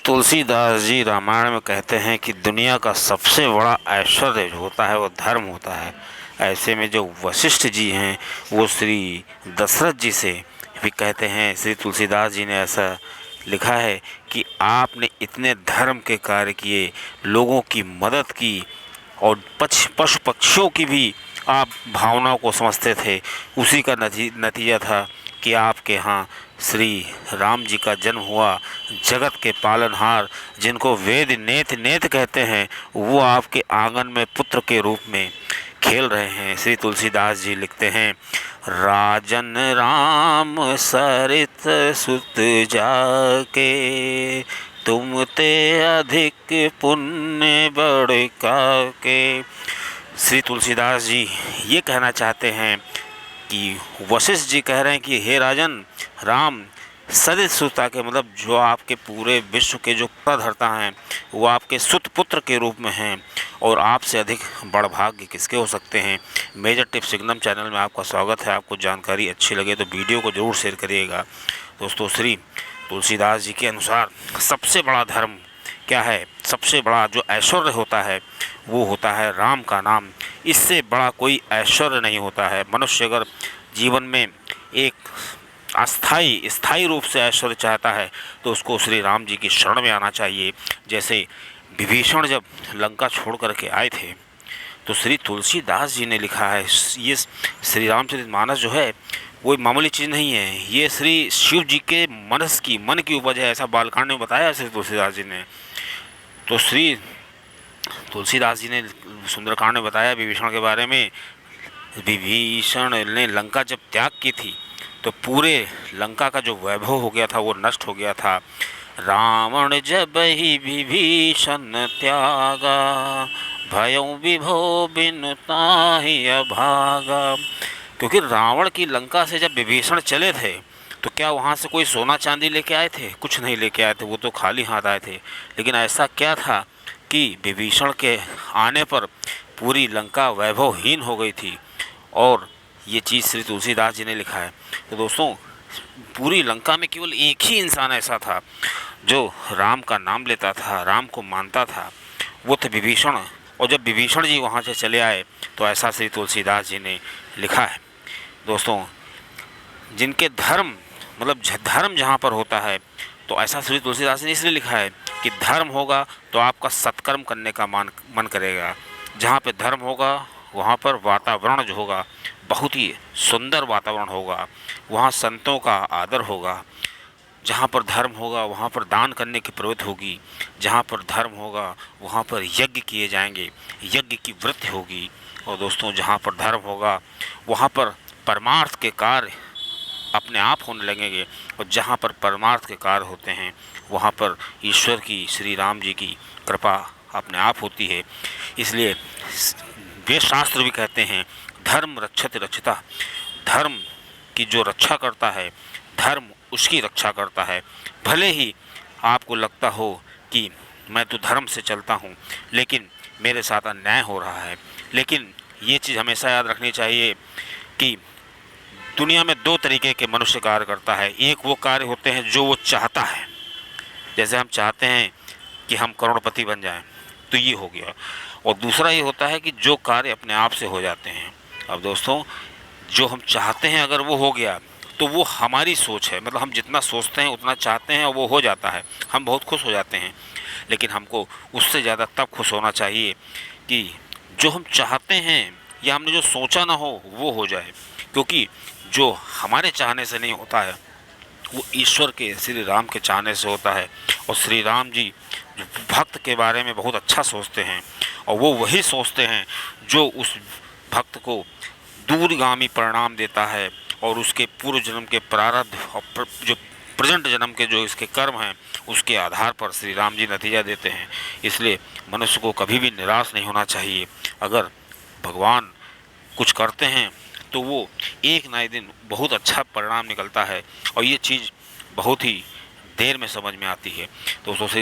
तुलसीदास जी रामायण में कहते हैं कि दुनिया का सबसे बड़ा ऐश्वर्य जो होता है वो धर्म होता है। ऐसे में जो वशिष्ठ जी हैं वो श्री दशरथ जी से भी कहते हैं, श्री तुलसीदास जी ने ऐसा लिखा है कि आपने इतने धर्म के कार्य किए, लोगों की मदद की और पशु पक्षियों की भी आप भावनाओं को समझते थे। उसी का नतीजा था कि आपके यहाँ श्री राम जी का जन्म हुआ। जगत के पालनहार जिनको वेद नेत नेत कहते हैं वो आपके आंगन में पुत्र के रूप में खेल रहे हैं। श्री तुलसीदास जी लिखते हैं, राजन राम सरित सुत जाके, तुम ते अधिक पुण्य बड़का के। श्री तुलसीदास जी ये कहना चाहते हैं कि वशिष्ठ जी कह रहे हैं कि हे राजन, राम सरित सुता के मतलब जो आपके पूरे विश्व के जो धरता हैं वो आपके सुत पुत्र के रूप में हैं, और आपसे अधिक बड़ भाग्य किसके हो सकते हैं। मेजर टिप सिग्नम चैनल में आपका स्वागत है। आपको जानकारी अच्छी लगे तो वीडियो को ज़रूर शेयर करिएगा। दोस्तों, श्री तुलसीदास जी के अनुसार सबसे बड़ा धर्म क्या है, सबसे बड़ा जो ऐश्वर्य होता है वो होता है राम का नाम। इससे बड़ा कोई ऐश्वर्य नहीं होता है। मनुष्य अगर जीवन में एक स्थायी रूप से ऐश्वर्य चाहता है तो उसको श्री राम जी की शरण में आना चाहिए। जैसे विभीषण जब लंका छोड़ करके आए थे तो श्री तुलसीदास जी ने लिखा है, ये श्री रामचरितमानस जो है वो मामूली चीज़ नहीं है, ये श्री शिव जी के मन की उपज है। ऐसा बालकांड में बताया श्री तुलसीदास जी ने। तो श्री तुलसीदास जी ने सुंदरकांड में बताया विभीषण के बारे में। विभीषण ने लंका जब त्याग की थी तो पूरे लंका का जो वैभव हो गया था वो नष्ट हो गया था। रावण जब ही विभीषण त्यागा, भयों विभो बिनु ताहि अभागा। क्योंकि रावण की लंका से जब विभीषण चले थे तो क्या वहाँ से कोई सोना चांदी लेके आए थे? कुछ नहीं लेके आए थे, वो तो खाली हाथ आए थे। लेकिन ऐसा क्या था कि विभीषण के आने पर पूरी लंका वैभवहीन हो गई थी, और ये चीज़ श्री तुलसीदास जी ने लिखा है। तो दोस्तों, पूरी लंका में केवल एक ही इंसान ऐसा था जो राम का नाम लेता था, राम को मानता था, वो थे विभीषण। और जब विभीषण जी वहाँ से चले आए तो ऐसा श्री तुलसीदास जी ने लिखा है। दोस्तों, जिनके धर्म धर्म जहाँ पर होता है तो ऐसा श्री तुलसीदास ने इसलिए लिखा है कि धर्म होगा तो आपका सत्कर्म करने का मन करेगा। जहाँ पे धर्म होगा वहाँ पर वातावरण जो होगा बहुत ही सुंदर वातावरण होगा, वहाँ संतों का आदर होगा। जहाँ पर धर्म होगा वहाँ पर दान करने की प्रवृत्ति होगी। जहाँ पर धर्म होगा वहाँ पर यज्ञ किए जाएंगे, यज्ञ की वृत्ति होगी। और दोस्तों, जहाँ पर धर्म होगा वहाँ पर परमार्थ के कार्य अपने आप होने लगेंगे, और जहाँ पर परमार्थ के कार्य होते हैं वहाँ पर ईश्वर की, श्री राम जी की कृपा अपने आप होती है। इसलिए वेद शास्त्र भी कहते हैं, धर्म रक्षति रक्षिता। धर्म की जो रक्षा करता है, धर्म उसकी रक्षा करता है। भले ही आपको लगता हो कि मैं तो धर्म से चलता हूँ लेकिन मेरे साथ अन्याय हो रहा है, लेकिन ये चीज़ हमेशा याद रखनी चाहिए कि दुनिया में दो तरीके के मनुष्य कार्य करता है। एक वो कार्य होते हैं जो वो चाहता है, जैसे हम चाहते हैं कि हम करोड़पति बन जाएं तो ये हो गया। और दूसरा ये होता है कि जो कार्य अपने आप से हो जाते हैं। अब दोस्तों, जो हम चाहते हैं अगर वो हो गया तो वो हमारी सोच है, हम जितना सोचते हैं उतना चाहते हैं और वो हो जाता है, हम बहुत खुश हो जाते हैं। लेकिन हमको उससे ज़्यादा तब खुश होना चाहिए कि जो हम चाहते हैं या हमने जो सोचा ना हो वो हो जाए। क्योंकि जो हमारे चाहने से नहीं होता है वो ईश्वर के, श्री राम के चाहने से होता है। और श्री राम जी भक्त के बारे में बहुत अच्छा सोचते हैं, और वो वही सोचते हैं जो उस भक्त को दूरगामी परिणाम देता है, और उसके पूर्व जन्म के प्रारब्ध और जो प्रेजेंट जन्म के जो इसके कर्म हैं उसके आधार पर श्री राम जी नतीजा देते हैं। इसलिए मनुष्य को कभी भी निराश नहीं होना चाहिए। अगर भगवान कुछ करते हैं तो वो एक ना एक दिन बहुत अच्छा परिणाम निकलता है, और ये चीज़ बहुत ही देर में समझ में आती है। दोस्तों, से